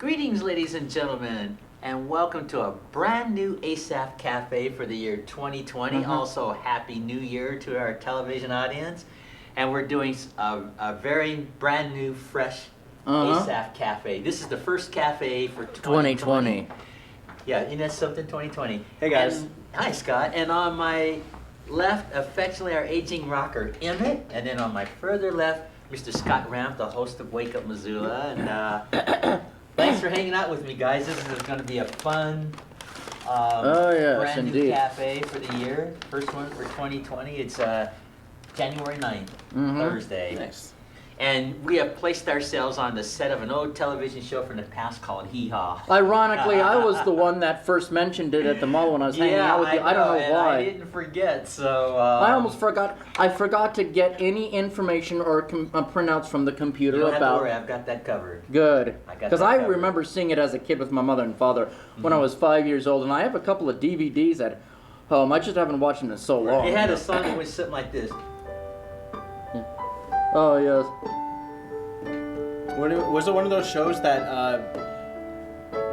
Greetings, ladies and gentlemen, and welcome to a brand new Asaph Cafe for the year 2020. Also, Happy New Year to our television audience. And we're doing a very brand new, fresh Asaph Cafe. This is the first cafe for 2020. Yeah, you know something, 2020. Hey, guys. And, hi, Scott. And on my left, affectionately, our aging rocker, Emmett. And then on my further left, Mr. Scott Ranf, the host of Wake Up Missoula. And thanks for hanging out with me, guys. This is going to be a fun, brand new cafe for the year. First one for 2020. It's January 9th, Thursday. Nice. And we have placed ourselves on the set of an old television show from the past called Hee Haw. Ironically, I was the one that first mentioned it at the mall when I was hanging out with you. I don't know why. I didn't forget, so... I almost forgot. I forgot to get any information or printouts from the computer about... You don't have to worry, about... I've got that covered. Good. Because I remember seeing it as a kid with my mother and father when I was 5 years old, and I have a couple of DVDs at home. I just haven't watched them in so long. It had a song that was something like this. Oh, yes. Was it one of those shows that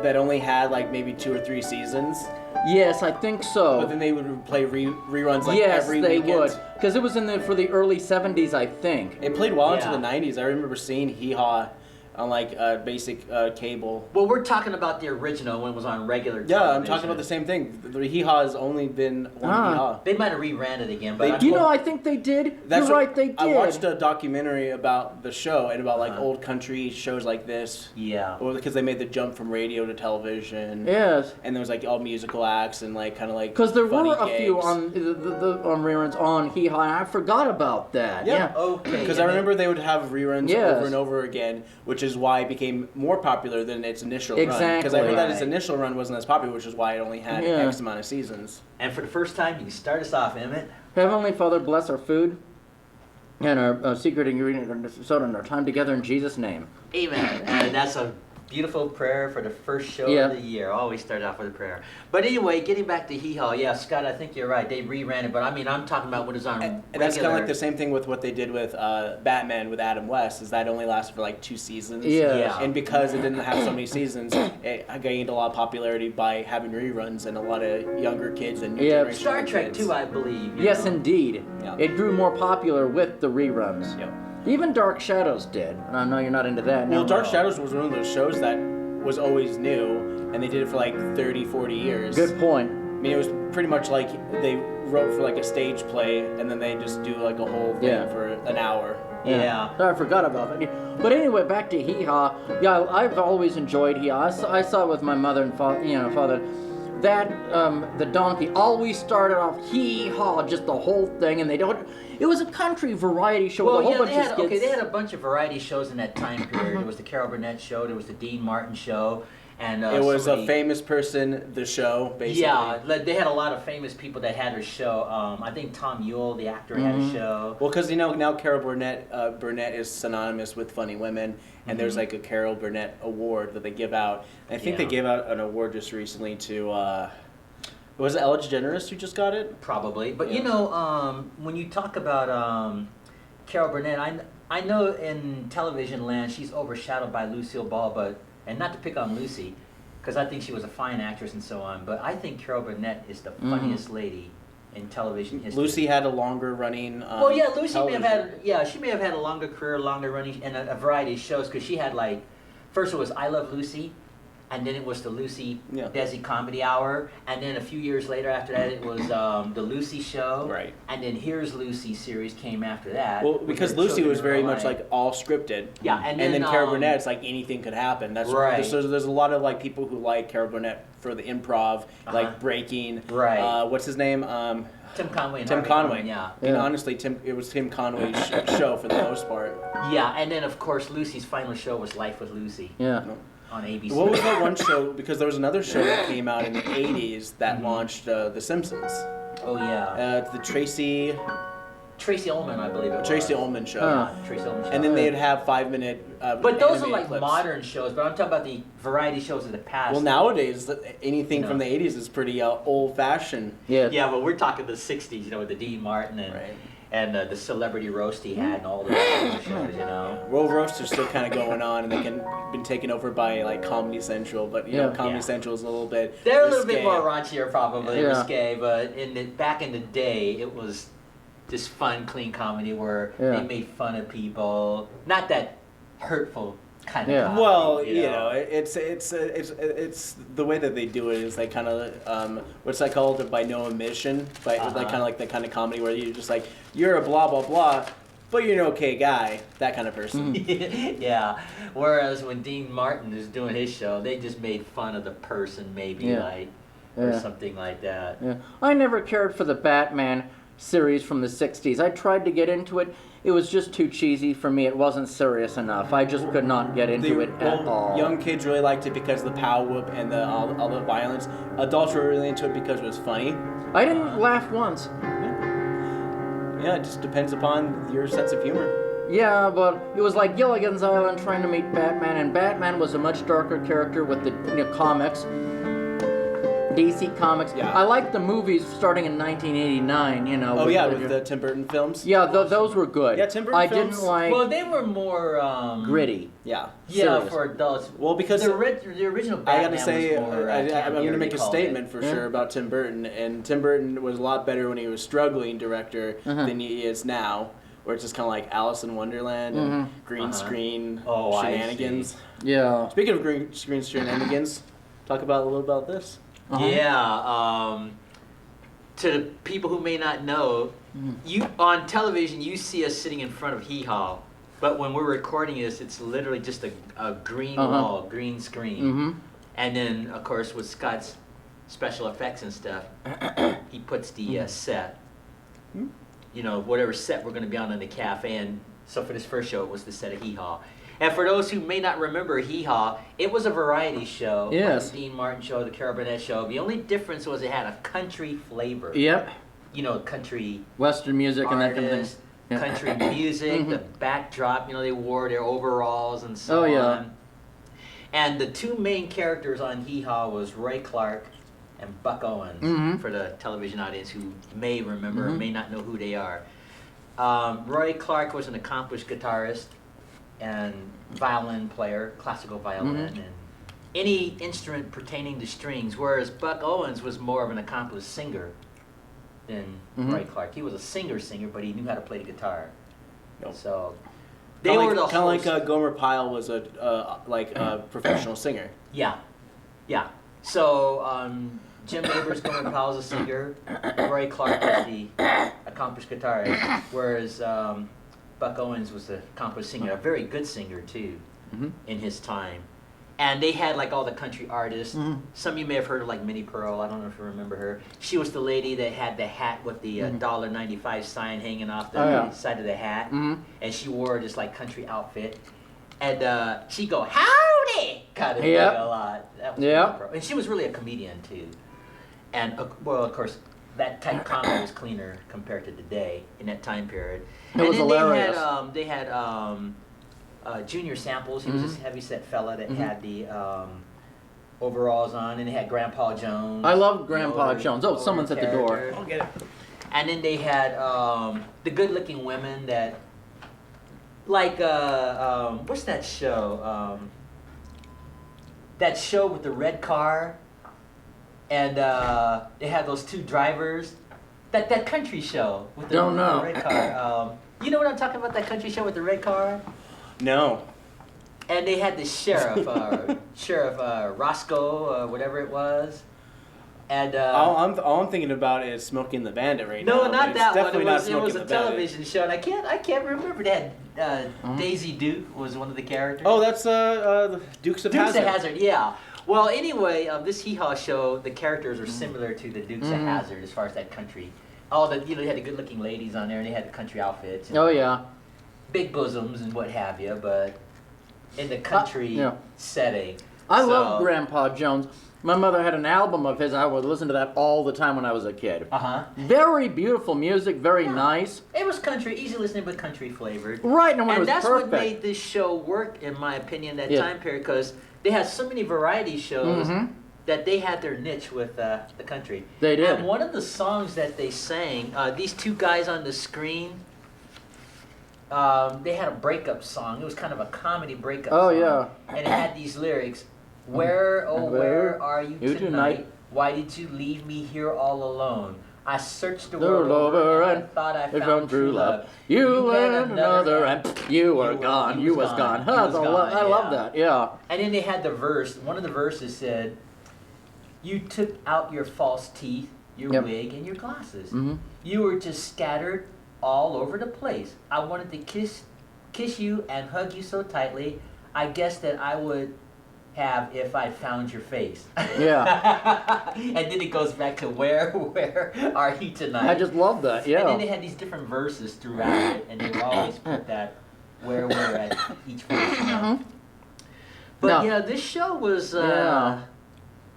that only had like maybe 2 or 3 seasons? Yes, I think so. But then they would play reruns like every weekend? Yes, they would. Because it was for the early 70s, I think. It played well into the 90s. I remember seeing Hee Haw on like basic cable. Well, we're talking about the original when it was on regular television. Yeah, I'm talking about the same thing. The Hee Haw has only been one Hee Haw. They might have reran it again, but... I think they did. You're right, they did. I watched a documentary about the show and about like old country shows like this. Yeah. Well, because they made the jump from radio to television. Yes. And there was like all musical acts and like kind of like because there were a gigs. few on reruns on Hee Haw, and I forgot about that. Yeah. Okay. Because I remember they would have reruns Yes. over and over again, which is why it became more popular than its initial run. Exactly. Because I heard that its initial run wasn't as popular, which is why it only had X amount of seasons. And for the first time, you can start us off, Emmett. Heavenly Father, bless our food and our secret ingredient and our time together in Jesus' name. Amen. And that's a beautiful prayer for the first show of the year. Always start off with a prayer. But anyway, getting back to Hee Haw, yeah, Scott, I think you're right. They reran it, but I mean, I'm talking about what is on And that's kind of like the same thing with what they did with Batman with Adam West, is that only lasted for like 2 seasons. Yeah. And because it didn't have so many seasons, it gained a lot of popularity by having reruns and a lot of younger kids and new generation Star Trek kids. too, I believe. Yes, indeed. Yeah. It grew more popular with the reruns. Yep. Even Dark Shadows did. And I know you're not into that. Well, No. Dark Shadows was one of those shows that was always new, and they did it for like 30, 40 years. Good point. I mean, it was pretty much like they wrote for like a stage play, and then they just do like a whole thing for an hour. Yeah. I forgot about that. But anyway, back to Hee Haw. Yeah, I've always enjoyed Hee Haw. I saw it with my mother and father. That the donkey always started off Hee Haw, just the whole thing, and it was a country variety show with a whole bunch of skits. They had a bunch of variety shows in that time period. There was the Carol Burnett show, there was the Dean Martin show, and it was a famous person, the show, basically. Yeah, they had a lot of famous people that had their show. I think Tom Ewell, the actor, had a show. Well, because now Carol Burnett is synonymous with funny women, and there's like a Carol Burnett award that they give out. And I think they gave out an award just recently to. Was it Ellen DeGeneres who just got it? Probably, but you know, when you talk about Carol Burnett, I know in television land she's overshadowed by Lucille Ball, and not to pick on Lucy, because I think she was a fine actress and so on, but I think Carol Burnett is the funniest lady in television history. Lucy had a longer running. Lucy may have had a longer career, longer running, and a variety of shows, because she had like, first it was I Love Lucy, and then it was the Lucy Desi Comedy Hour, and then a few years later after that it was the Lucy Show, right? And then Here's Lucy series came after that. Well, because Lucy was very much like all scripted. Yeah, and then Carol Burnett, it's like anything could happen. That's right. There's a lot of like people who like Carol Burnett for the improv, like breaking. Right. What's his name? Tim Conway. Tim Conway. Yeah. And honestly, it was Tim Conway's show for the most part. Yeah, and then of course Lucy's final show was Life with Lucy. Yeah. On ABC. What was that one show? Because there was another show that came out in the 80s that launched The Simpsons. Oh yeah. The Tracy Ullman, I believe it was. Tracy Ullman show. Tracy Ullman show. And then they'd have 5-minute. But those are like clips. modern shows. But I'm talking about the variety shows of the past. Well, nowadays anything from the 80s is pretty old-fashioned. Yeah. Yeah, but we're talking the 60s, with the Dean Martin and. Right. and the celebrity roast he had and all the shows, you know. World Roast are still kind of going on, and they can been taken over by like Comedy Central, but you know, Comedy Central is a little bit. They're a little risque. bit more raunchier, probably risque, but back in the day, it was just fun, clean comedy where they made fun of people, not that hurtful kind of comedy. Well, you know, it's the way that they do it is like kind of what's that called, by no omission, like kind of like the kind of comedy where you're just like, you're a blah blah blah, but you're an okay guy, that kind of person. Yeah. Whereas when Dean Martin is doing his show, they just made fun of the person, maybe or something like that. Yeah. I never cared for the Batman series from the 60s. I tried to get into it. It was just too cheesy for me. It wasn't serious enough. I just could not get into it at all. Young kids really liked it because of the pow whoop and all the violence. Adults were really into it because it was funny. I didn't laugh once. Yeah, it just depends upon your sense of humor. Yeah, but it was like Gilligan's Island trying to meet Batman, and Batman was a much darker character with the comics. DC Comics. Yeah. I liked the movies starting in 1989, you know. Oh, with the Tim Burton films? Yeah, those were good. Yeah, Tim Burton films. Didn't like... Well, they were more... gritty. Yeah. Yeah, serious. For adults. Well, because... The original Batman I gotta say, was more... I'm going to make a statement for sure about Tim Burton, and Tim Burton was a lot better when he was struggling director than he is now, where it's just kind of like Alice in Wonderland and green screen shenanigans. Yeah. Speaking of green screen shenanigans, talk about a little about this. Yeah, to the people who may not know, you on television you see us sitting in front of Hee Haw, but when we're recording this, it's literally just a green wall, green screen, and then of course with Scott's special effects and stuff, he puts the set, you know, whatever set we're going to be on in the cafe, and so for this first show it was the set of Hee Haw. And for those who may not remember Hee Haw, it was a variety show. Yes. Like the Dean Martin show, the Carol Burnett show. The only difference was it had a country flavor. Yep. You know, country Western music and that kind of artists, thing. country music, the backdrop, you know, they wore their overalls and so on. And the two main characters on Hee Haw was Roy Clark and Buck Owens, for the television audience who may remember or may not know who they are. Roy Clark was an accomplished guitarist and violin player, classical violin, and any instrument pertaining to strings, whereas Buck Owens was more of an accomplished singer than Roy Clark. He was a singer, but he knew how to play the guitar. So they were the kind of like Gomer Pyle was a professional singer. Yeah. So Jim Neighbors, Gomer Pyle's a singer. Roy Clark was the accomplished guitarist, whereas Buck Owens was an accomplished singer, a very good singer too, in his time. And they had like all the country artists. Some of you may have heard of like Minnie Pearl. I don't know if you remember her. She was the lady that had the hat with the $1.95 sign hanging off the side of the hat, and she wore this like country outfit. And she'd go, "Howdy!" kind of thing a lot. That was Minnie Pearl. And she was really a comedian too. And well, of course, that type of comedy was cleaner compared to today in that time period. It was hilarious. They had Junior Samples. He was this heavy-set fella that had the overalls on, and they had Grandpa Jones. I love Grandpa Jones. Oh, someone's at the door. I'll get it. And then they had the good-looking women that, like, what's that show? That show with the red car, and they had those two drivers. That country show with the red car. You know what I'm talking about? That country show with the red car? No. And they had the sheriff, Sheriff Roscoe, whatever it was. And all I'm thinking about is Smoking the Bandit right now. no, not that one. It was Smoking a the television show, and I can't remember. They had Daisy Duke was one of the characters. Oh, that's Dukes of Hazzard. Dukes of Hazzard, yeah. Well, anyway, this Hee Haw show, the characters are similar to the Dukes of Hazzard as far as that country. They had the good-looking ladies on there, and they had the country outfits. And big bosoms and what have you, but in the country setting. I love Grandpa Jones. My mother had an album of his. I would listen to that all the time when I was a kid. Very beautiful music, very nice. It was country, easy listening, but country flavored. Right, and that's perfect. What made this show work, in my opinion, that time period, because they had so many variety shows that they had their niche with the country. They did. And one of the songs that they sang, these two guys on the screen, they had a breakup song. It was kind of a comedy breakup Oh, song. yeah. And it had these lyrics, where, oh, where are you tonight? Why did you leave me here all alone? I searched the world over and I thought I found true love. You had another and you were gone. You was gone. I love that, yeah. And then they had the verse. One of the verses said, you took out your false teeth, your wig, and your glasses. Mm-hmm. You were just scattered all over the place. I wanted to kiss you and hug you so tightly. I guess that I would have if I found your face. Yeah. And then it goes back to where are you tonight? I just love that, yeah. And then they had these different verses throughout it, and they would always put that where we're at each verse. You know? But No. yeah, this show was Yeah.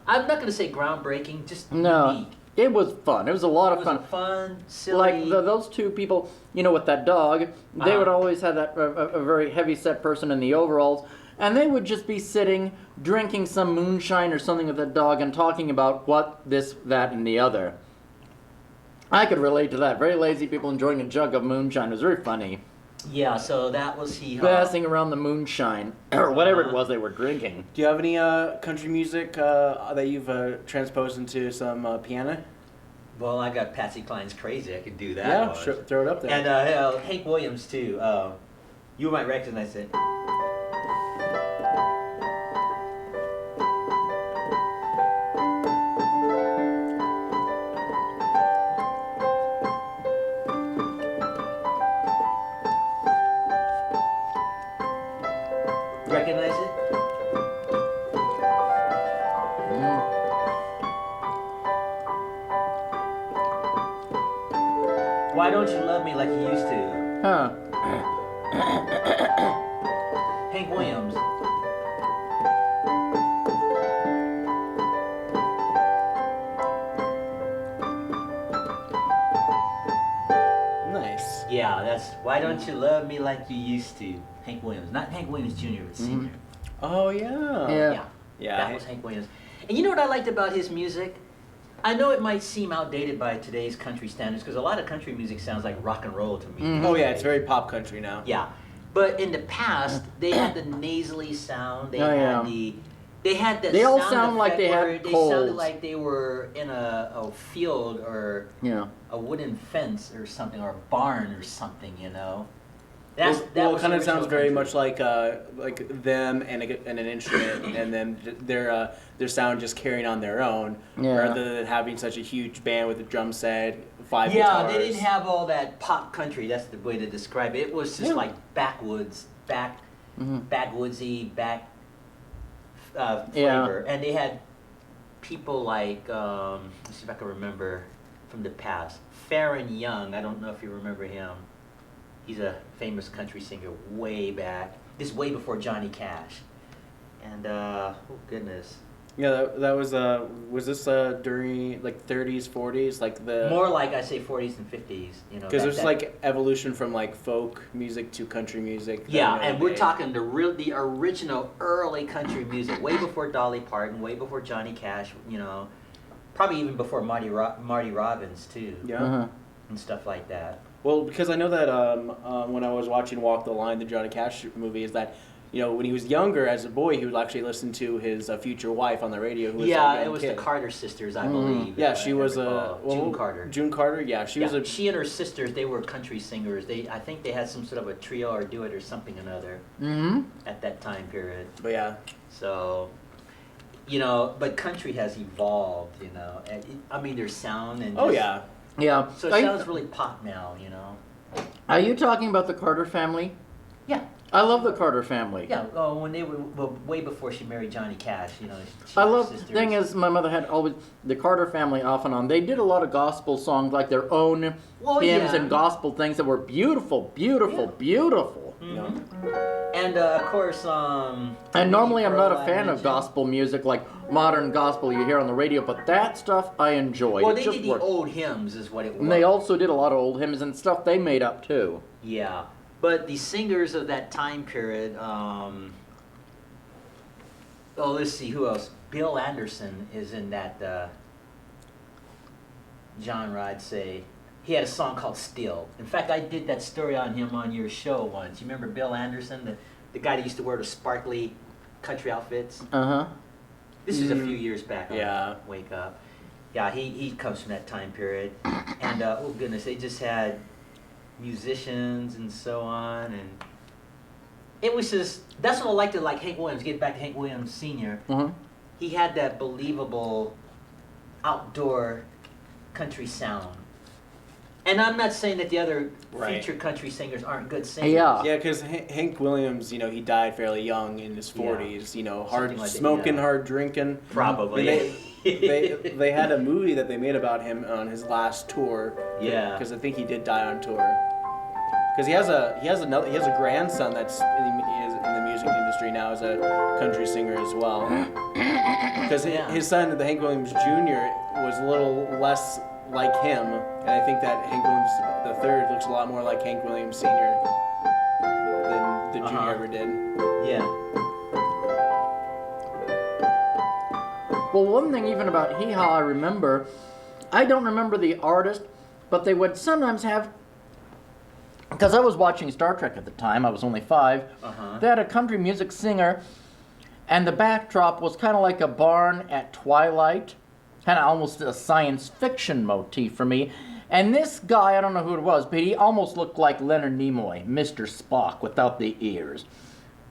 I'm not gonna say groundbreaking, just No. unique. It was fun. It was a lot It of was fun. fun, silly. Like those two people, you know, with that dog, they would always have that a very heavy set person in the overalls, and they would just be sitting drinking some moonshine or something with that dog and talking about what, this, that, and the other. I could relate to that. Very lazy people enjoying a jug of moonshine. It was very funny. Yeah, so that was Hee Haw. Passing around the moonshine or whatever it was they were drinking. Do you have any country music that you've transposed into some piano? Well, I got Patsy Cline's Crazy. I could do that. Yeah, one. throw it up there. And Hank Williams too. You might recognize it. Recognize it? Why don't you love me like you used to? Huh. Hank Williams. Nice. Yeah, that's Why Don't You Love Me Like You Used To? Hank Williams. Not Hank Williams Jr., but senior. Oh yeah. Yeah. Yeah. That was Hank Williams. And you know what I liked about his music? I know it might seem outdated by today's country standards because a lot of country music sounds like rock and roll to me. Oh yeah, it's very pop country now. Yeah. But in the past, they had the nasally sound. They Oh, had yeah. they had that They all sound sound like effect they had where they colds. sounded like they were in a field or Yeah. a wooden fence or something, or a barn or something, you know. That Well, was it kind of original sounds very country. much like them and an instrument, and then their sound just carrying on their own, Yeah. rather than having such a huge band with a drum set, 5 Yeah, guitars. they didn't have all that pop country. That's the way to describe it. It was just Yeah. like backwoods, backwoodsy, Yeah. flavor. And they had people like let's see if I can remember from the past. Farron Young. I don't know if you remember him. He's a famous country singer way back. This way before Johnny Cash. And oh goodness. Yeah, that was this during like 30s, 40s, like the More like I say 40s and 50s. You know. because that- there's that- like evolution from like folk music to country music. Yeah, that, and we're made. talking the original early country music, way before Dolly Parton, way before Johnny Cash, you know, probably even before Marty Robbins too, Yeah. Uh-huh. and stuff like that. Well, because I know that when I was watching Walk the Line, the Johnny Cash movie, is that, you know, when he was younger as a boy, he would actually listen to his future wife on the radio. Who was a Yeah, young it was kid. the Carter sisters, I believe. Yeah, if she I was recall. June Carter. June Carter, yeah, she was a. She and her sisters, they were country singers. I think they had some sort of a trio or duet or something or another at that time period. But yeah, So, you know, but country has evolved, you know. And I mean, their sound and oh just- yeah, Yeah. So it sounds really pop now, you know. Are you talking about the Carter family? Yeah, I love the Carter family. yeah. Oh, when they were way before she married Johnny Cash, you know. She I and her love, the sisters. thing is, my mother had always, the Carter family off and on, they did a lot of gospel songs, like their own Well, hymns yeah. and gospel things that were beautiful, beautiful, beautiful. you know. And of course, And normally I'm not a fan of gospel music, like modern gospel you hear on the radio, but that stuff I enjoyed. Well, It they just did the worked. old hymns, is what it was. And they also did a lot of old hymns and stuff they made up too. Yeah, but the singers of that time period. Oh, let's see who else. Bill Anderson is in that genre, I'd say. he had a song called Still. In fact, I did that story on him on your show once. You remember Bill Anderson, the guy that used to wear the sparkly country outfits? Uh-huh. This is a few years back on Yeah. Wake Up. Yeah, he comes from that time period. And, oh goodness, they just had musicians and so on. And it was just, that's what I liked to like Hank Williams, get back to Hank Williams Sr. Uh-huh. He had that believable outdoor country sound. And I'm not saying that the other Right. featured country singers aren't good singers. Yeah. Yeah, because Hank Williams, you know, he died fairly young in his 40s. You know, hard Something like that, smoking, yeah. hard drinking. Probably. They had a movie that they made about him on his last tour. Yeah. Because I think he did die on tour. Because he has a grandson that's in the music industry now as a country singer as well. Because Yeah. his son, the Hank Williams Jr., was a little less like him, and I think that Hank Williams III looks a lot more like Hank Williams Sr. than the Jr. ever did. Yeah. Well, one thing even about Hee Haw I remember, I don't remember the artist, but they would sometimes have, because I was watching Star Trek at the time, I was only 5, they had a country music singer, and the backdrop was kind of like a barn at twilight, kind of almost a science fiction motif for me. And this guy, I don't know who it was, but he almost looked like Leonard Nimoy, Mr. Spock, without the ears.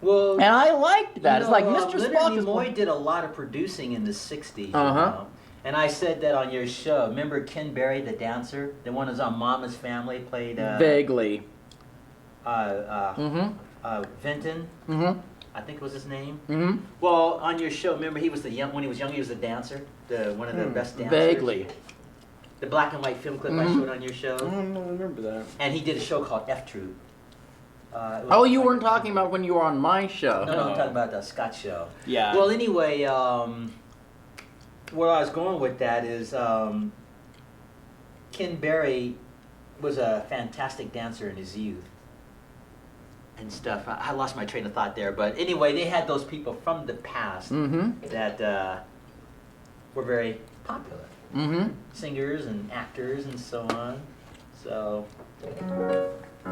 Well, And I liked that. It's like Mr. Leonard Spock is... Nimoy did a lot of producing in the 60s. You Uh-huh. know? And I said that on your show. Remember Ken Berry, the dancer? The one who's on Mama's Family, played... Vaguely. Vinton, Mm-hmm. I think was his name. Mm-hmm. Well, on your show, remember he was when he was young, he was a dancer, one of the best dancers. Vaguely. The black and white film clip I showed on your show, I don't remember that. and he did a show called F Troop. Oh, you weren't talking about when you were on my show. No, I'm talking about the Scott show. Yeah. Well, anyway, where I was going with that is Ken Berry was a fantastic dancer in his youth and stuff. I lost my train of thought there, but anyway, they had those people from the past Mm-hmm. that were very popular. Mm-hmm. Singers and actors and so on. So,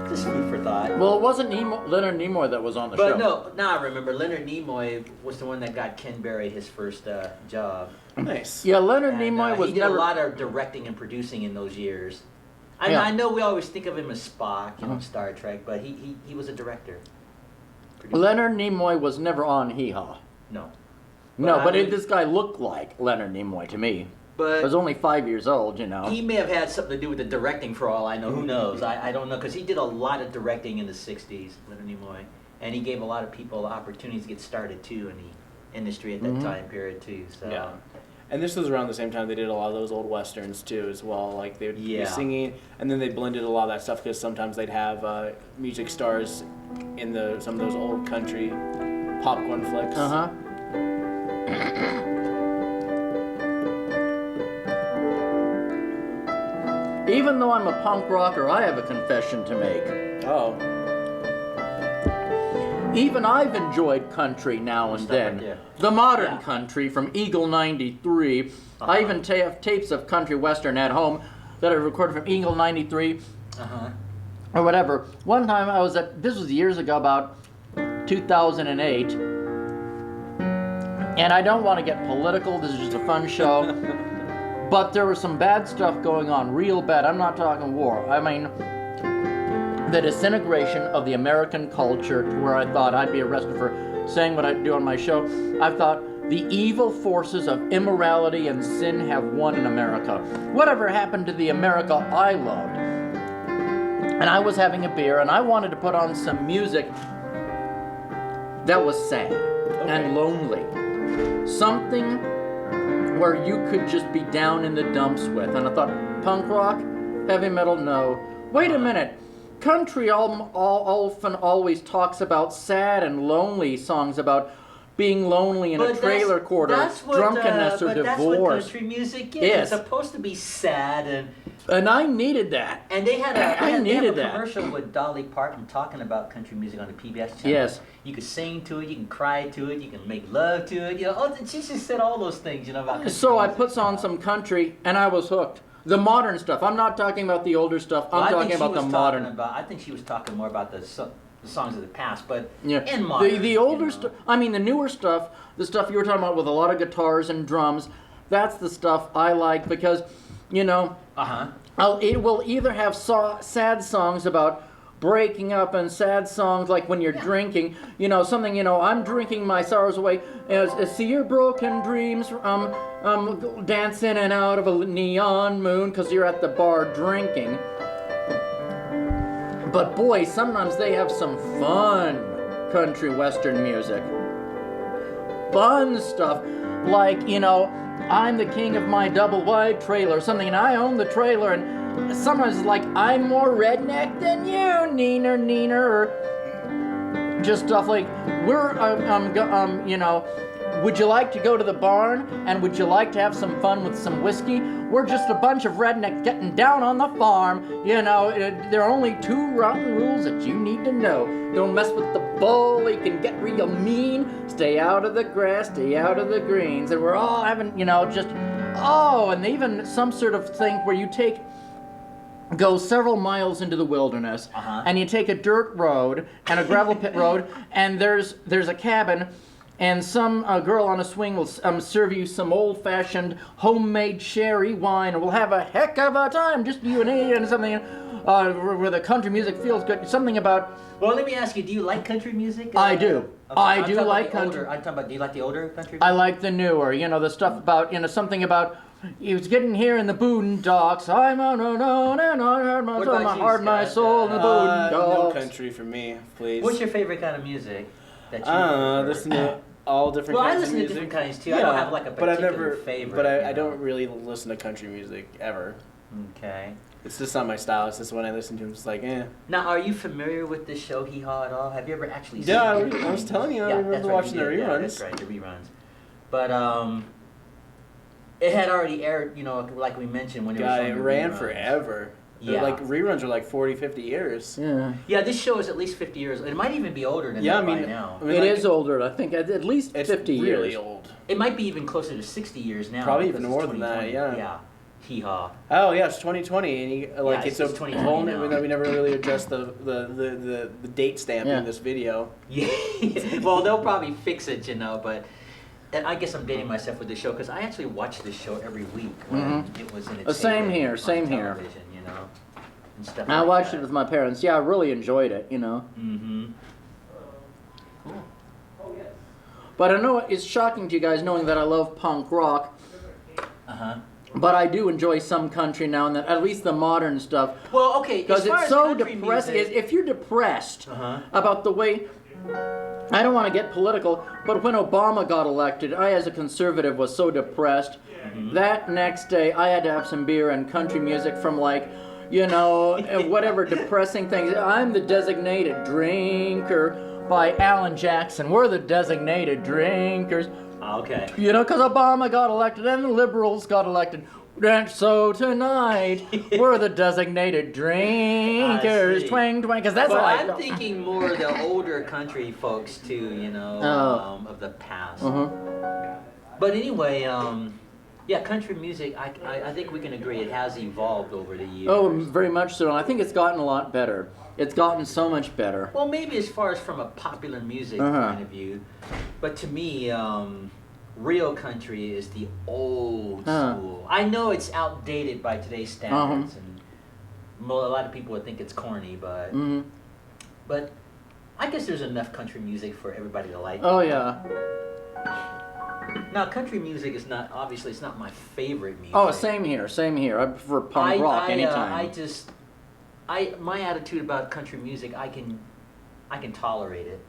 just food for thought. Well, it wasn't Leonard Nimoy that was on the But show. no, now I remember, Leonard Nimoy was the one that got Ken Berry his first job. Nice. Yeah, Leonard And, Nimoy was he did never... a lot of directing and producing in those years. Yeah. I know we always think of him as Spock, you know, Star Trek, but he was a director. Producer. Leonard Nimoy was never on Hee Haw. No. No, I but mean- this guy looked like Leonard Nimoy to me. I But was only 5 years old, you know. he may have had something to do with the directing for all I know. Who knows? I don't know, because he did a lot of directing in the 60s, Leonard Nimoy. And he gave a lot of people opportunities to get started, too, in the industry at that time period, too. So. Yeah. And this was around the same time they did a lot of those old westerns too, as well. Like they would be Yeah. singing, and then they blended a lot of that stuff because sometimes they'd have music stars in some of those old country popcorn flicks. Uh-huh. Even though I'm a punk rocker, I have a confession to make. Oh, Even I've enjoyed country now and Stuff like then. that. The modern Yeah. country from Eagle 93. I even have tapes of country western at home that I recorded from Eagle 93 Uh-huh. or whatever. One time I was this was years ago, about 2008. And I don't want to get political, this is just a fun show. But there was some bad stuff going on, real bad. I'm not talking war. I mean, the disintegration of the American culture to where I thought I'd be arrested for saying what I do on my show. I thought the evil forces of immorality and sin have won in America. Whatever happened to the America I loved? And I was having a beer and I wanted to put on some music that was sad and lonely. Something where you could just be down in the dumps with. And I thought, punk rock? Heavy metal? No. Wait a minute. Country often always talks about sad and lonely songs about being lonely in a trailer court or drunkenness or but divorce. That's what country music is. Yes. It's supposed to be sad And I needed that. and they had I they needed have a that. commercial with Dolly Parton talking about country music on the PBS channel. Yes. You can sing to it, you can cry to it, you can make love to it. You know, she just said all those things, you know, about country So I music. put on some country and I was hooked. The modern stuff. I'm not talking about the older stuff. I'm talking about the modern. I think she was talking more about the songs of the past, but Yeah. in modern. The older stuff. I mean, the newer stuff. The stuff you were talking about with a lot of guitars and drums. That's the stuff I like because, you know, it will either have sad songs about breaking up and sad songs like when you're drinking, you know, something, you know, I'm drinking my sorrows away, see your broken dreams, dance in and out of a neon moon because you're at the bar drinking. But boy, sometimes they have some fun country western music. Fun stuff, like, you know, I'm the king of my double wide trailer, something, and I own the trailer, and sometimes it's like, I'm more redneck than you, neener, or just stuff like, we're, you know, would you like to go to the barn, and would you like to have some fun with some whiskey? We're just a bunch of rednecks getting down on the farm, you know, there are only 2 rotten rules that you need to know. Don't mess with the bull, he can get real mean, stay out of the grass, stay out of the greens, and we're all having, you know, just, and even some sort of thing where you go several miles into the wilderness, and you take a dirt road and a gravel pit road, and there's a cabin, and some girl on a swing will serve you some old-fashioned homemade sherry wine, and we'll have a heck of a time, just you and me, and something where the country music feels good. Something about. Well, let me ask you: do you like country music? I do. I do like country. I'm talking about. Do you like the older country music? I like the newer. You know, the stuff about, you know, something about. He was getting here in the boondocks. I'm on and I heard my soul, my heart, my soul in the boondocks. No country for me, please. What's your favorite kind of music that you listen to all different kinds of music. I listen to different kinds too. I don't have like a particular favorite. But I don't really listen to country music ever. Okay. It's just not my style. It's just when I listen to them, it's like, eh. Now, are you familiar with this show, Hee Haw, at all? Have you ever actually seen it? Yeah, I was telling you, I remember watching the reruns. Yeah, that's right, the reruns. But, it had already aired, you know, like we mentioned when it was on the ran reruns. forever. Yeah. Like, reruns are like 40, 50 years. Yeah. Yeah, this show is at least 50 years. It might even be older than that by now. I mean, it is older. I think at least 50 years. It's really old. It might be even closer to 60 years now. Probably even more than that, yeah. Yeah. Hee Haw. Oh yeah, it's 2020, and it's a 2020 now. We never really addressed the date stamp in this video. Yeah. Well, they'll probably fix it, you know, but I guess I'm dating myself with this show because I actually watched this show every week when it was in its same heyday here, on same here. television, you know, and stuff I like watched that. it with my parents. Yeah, I really enjoyed it, you know. Mm-hmm. But I know it's shocking to you guys knowing that I love punk rock. Uh-huh. But I do enjoy some country now and then, at least the modern stuff. Well, okay, because it's so depressing. Music, if you're depressed about the way, I don't want to get political, but when Obama got elected, I as a conservative was so depressed. That next day I had to have some beer and country music from like, you know, whatever depressing things. I'm the Designated Drinker by Alan Jackson. We're the designated drinkers. Okay. You know, because Obama got elected and the liberals got elected. And so tonight, we're the designated drinkers. Twang, twang, because that's but like... I'm thinking more of the older country folks, too, you know, of the past. But anyway, yeah, country music, I think we can agree it has evolved over the years. Oh, very much so. And I think it's gotten a lot better. It's gotten so much better. Well, maybe as far as from a popular music point of view. But to me, real country is the old school. I know it's outdated by today's standards, and a lot of people would think it's corny, but I guess there's enough country music for everybody to like. Oh, yeah. Now, country music is not, obviously, it's not my favorite music. Oh, same here, same here. I prefer punk rock anytime. My attitude about country music, I can tolerate it.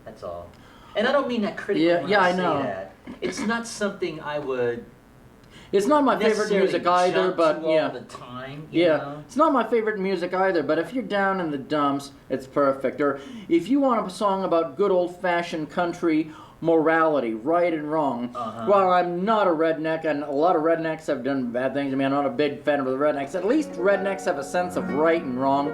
That's all. And I don't mean that critically when I say that. It's not something I would. It's not my favorite music either, but all the time. You know? It's not my favorite music either. But if you're down in the dumps, it's perfect. Or if you want a song about good old-fashioned country morality, right and wrong. Well, I'm not a redneck, and a lot of rednecks have done bad things. I mean, I'm not a big fan of the rednecks. At least rednecks have a sense of right and wrong,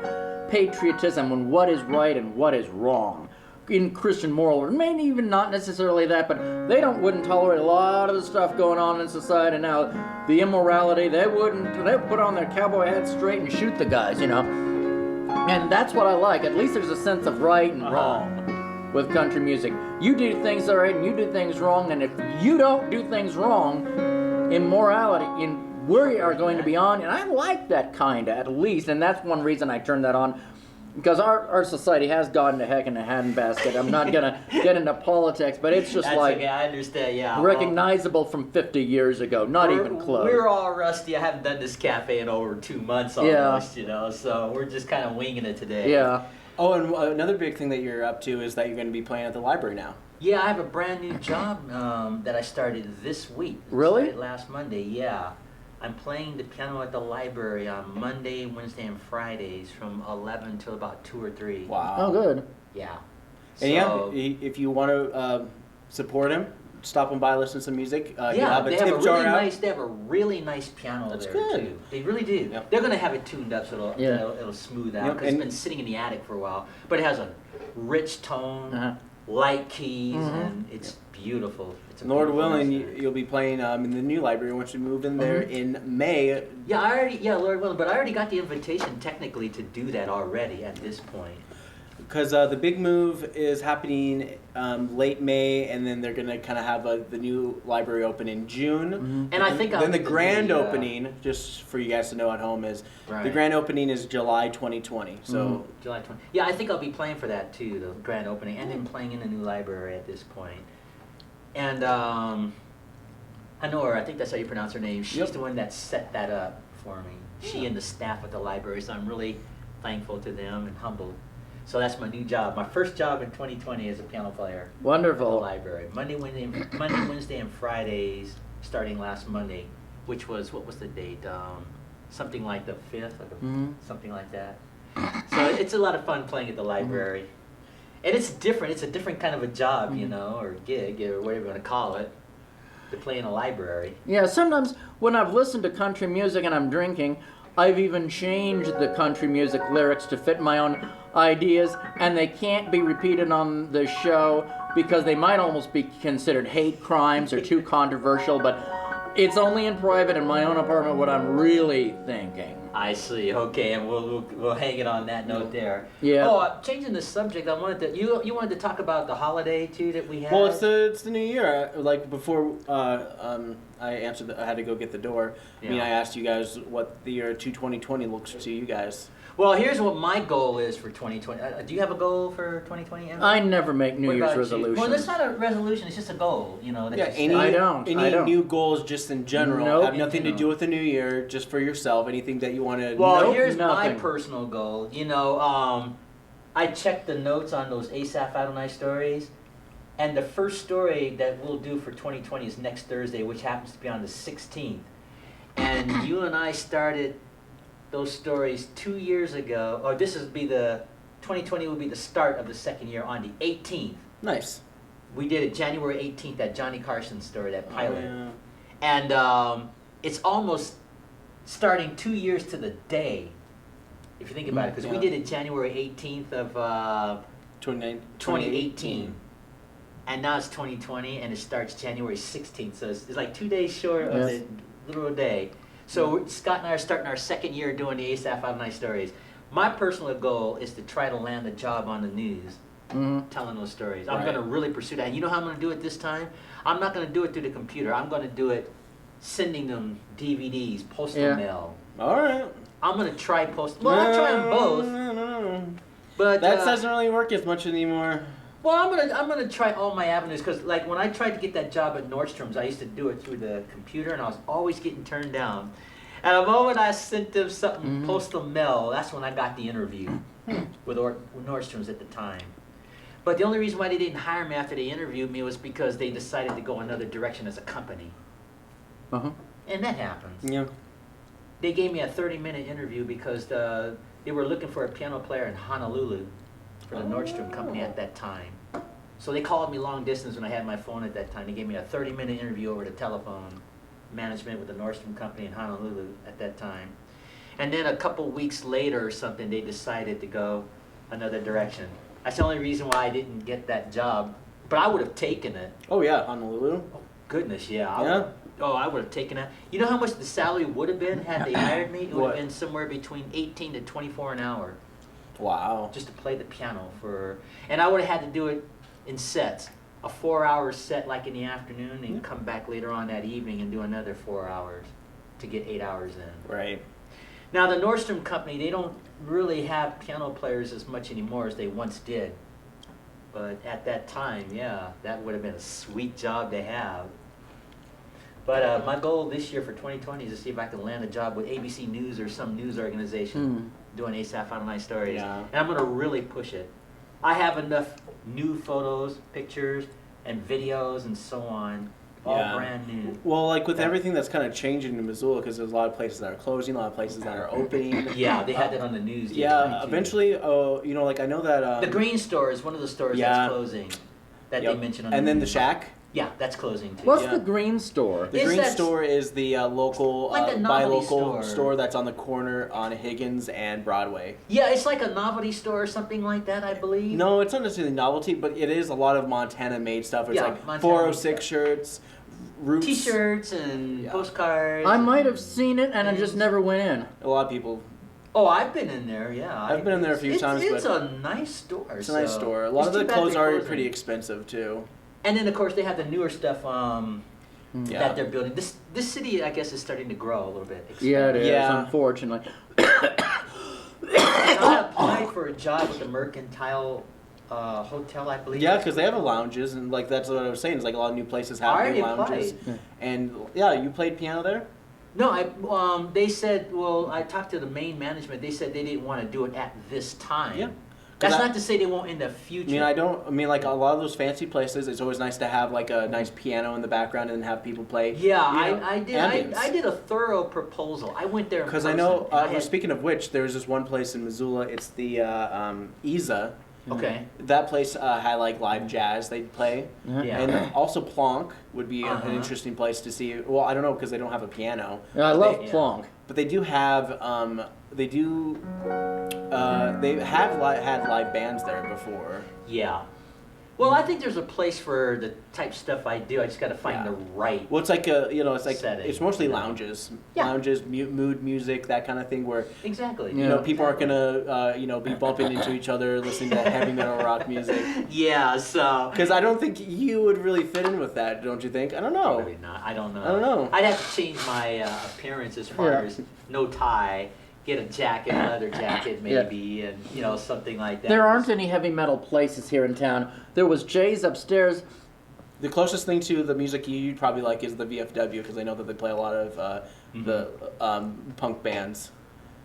patriotism, and what is right and what is wrong. in Christian moral, or maybe even not necessarily that, but they wouldn't tolerate a lot of the stuff going on in society now. The immorality, they put on their cowboy hats straight and shoot the guys, And that's what I like. At least there's a sense of right and wrong with country music. You do things that are right and you do things wrong, and if you don't do things wrong, immorality, we are going to be on, and I like that kind of, at least, and that's one reason I turned that on. Because our society has gone to heck in a handbasket. I'm not going to get into politics, but it's just okay, I understand, yeah. Recognizable from 50 years ago, not even close. We're all rusty. I haven't done this cafe in over 2 months almost, so we're just kind of winging it today. Yeah. Oh, and another big thing that you're up to is that you're going to be playing at the library now. Yeah, I have a brand new job that I started this week. Really? Started last Monday, yeah. I'm playing the piano at the library on Monday, Wednesday, and Fridays from 11 till about 2 or 3. Wow. Oh, good. Yeah. And if you want to support him, stop him by, listen to some music. They have a really nice piano there too. They really do. Yep. They're going to have it tuned up so it'll smooth out because it's been sitting in the attic for a while. But it has a rich tone, light keys, and it's beautiful. It's Lord willing, you'll be playing in the new library once you move in there in May. Yeah, Lord willing, but I already got the invitation technically to do that already at this point. Because the big move is happening late May, and then they're going to kind of have the new library open in June. And I think then the grand opening, just for you guys to know at home, is the grand opening is July 2020. So July 20. Yeah, I think I'll be playing for that too, the grand opening, and then playing in the new library at this point. And Honora, I think that's how you pronounce her name. She's the one that set that up for me. She and the staff at the library. So I'm really thankful to them and humbled. So that's my new job. My first job in 2020 as a piano player. Wonderful. At the library. Monday, Wednesday, and Fridays, starting last Monday, which was, what was the date? Something like the 5th, or something like that. So it's a lot of fun playing at the library. And it's different. It's a different kind of a job, or gig, or whatever you want to call it, to play in a library. Yeah, sometimes when I've listened to country music and I'm drinking, I've even changed the country music lyrics to fit my own ideas, and they can't be repeated on the show because they might almost be considered hate crimes or too controversial, but it's only in private in my own apartment what I'm really thinking. I see. Okay, and we'll hang it on that note there. Yeah. Oh, changing the subject, I wanted to you wanted to talk about the holiday too that we had. Well, it's the new year. Like before, I answered. I had to go get the door. Yeah. I mean, I asked you guys what the year 2020 looks to you guys. Well, here's what my goal is for 2020. Do you have a goal for 2020, Emmett? I never make New Year's resolutions. Well, it's not a resolution. It's just a goal, that I don't. Any new goals just in general have nothing to do with the new year, just for yourself. Anything that you want to... Well, here's my personal goal. I checked the notes on those Asaph stories, and the first story that we'll do for 2020 is next Thursday, which happens to be on the 16th. And you and I started those stories 2 years ago, or 2020 will be the start of the second year on the 18th. Nice. We did it January 18th, that Johnny Carson story, that pilot. Oh, yeah. And it's almost starting 2 years to the day, if you think about it, because we did it January 18th of 2018. And now it's 2020, and it starts January 16th, so it's like 2 days short of the literal day. So Scott and I are starting our second year doing the Asaph stories. My personal goal is to try to land a job on the news, telling those stories. I'm going to really pursue that. And you know how I'm going to do it this time? I'm not going to do it through the computer. I'm going to do it sending them DVDs, postal mail. All right. I'm going to try postal. Well, I'll try them both. But that doesn't really work as much anymore. Well, I'm gonna try all my avenues, because like when I tried to get that job at Nordstrom's, I used to do it through the computer, and I was always getting turned down. And the moment I sent them something postal mail, that's when I got the interview with Nordstrom's at the time. But the only reason why they didn't hire me after they interviewed me was because they decided to go another direction as a company. And that happens. Yeah. They gave me a 30-minute interview because they were looking for a piano player in Honolulu for the Nordstrom company at that time. So they called me long distance when I had my phone at that time. They gave me a 30-minute interview over the telephone, management with the Nordstrom company in Honolulu at that time. And then a couple weeks later or something, they decided to go another direction. That's the only reason why I didn't get that job. But I would have taken it. Oh yeah, Honolulu. Oh, goodness, yeah. Yeah. I would have taken it. You know how much the salary would have been had they hired me? It would What? have been somewhere between 18 to 24 an hour Wow. just to play the piano and I would have had to do it in sets. A 4-hour set like in the afternoon and come back later on that evening and do another 4 hours to get 8 hours in. Right. Now the Nordstrom company, they don't really have piano players as much anymore as they once did. But at that time, yeah, that would have been a sweet job to have. But my goal this year for 2020 is to see if I can land a job with ABC News or some news organization doing Asaph Cafe stories. Yeah. And I'm going to really push it. I have enough new photos, pictures, and videos and so on, all brand new. Well, like with everything that's kind of changing in Missoula, because there's a lot of places that are closing, a lot of places that are opening. Yeah, they had that on the news. Yeah, eventually, you know, like I know that... the Green Store is one of the stores that's closing that they mentioned on the news. And then the Shack? Yeah, that's closing too. What's the Green Store? The Green Store is the local, like a buy novelty local store. that's on the corner on Higgins and Broadway. Yeah, it's like a novelty store or something like that, I believe. No, it's not necessarily novelty, but it is a lot of Montana-made stuff. It's Yeah, like Montana 406 shirts, Roots. T-shirts and postcards. I might have seen it and I just never went in. A lot of people. Oh, I've been in there, yeah. I've been in there a few times, It's but a nice store. it's a nice store. A lot of the clothes are pretty expensive too. And then, of course, they have the newer stuff that they're building. This city, I guess, is starting to grow a little bit. Yeah, it is, Yeah. unfortunately. I applied for a job with the Mercantile Hotel, I believe. Yeah, because they have a lounges, and like that's what I was saying. It's like a lot of new places have I new already lounges. applied. And yeah, you played piano there? No, they said, well, I talked to the main management. They said they didn't want to do it at this time. Yeah. That's not to say they won't in the future. I mean, like a lot of those fancy places, it's always nice to have like a nice piano in the background and have people play. Yeah, I I did a thorough proposal. I went there in because I person, know. Speaking of which, there's this one place in Missoula. It's the Isa. Okay. That place had like live jazz they'd play, Yeah. and also Plonk would be an interesting place to see. Well, I don't know because they don't have a piano. Yeah, I love Plonk. But they do have had live bands there before. Yeah. Well, I think there's a place for the type of stuff I do. I just got to find the right. Well, it's like setting, it's mostly lounges, mood music, that kind of thing. Where Exactly. you know people aren't gonna be bumping into each other listening to heavy metal rock music. Yeah. So. Because I don't think you would really fit in with that, don't you think? I don't know. Probably not. I don't know. I don't know. I'd have to change my appearance as far as no tie, get a jacket, a leather jacket maybe, and something like that. There aren't any heavy metal places here in town. There was Jay's upstairs. The closest thing to the music you'd probably like is the VFW, because I know that they play a lot of the punk bands.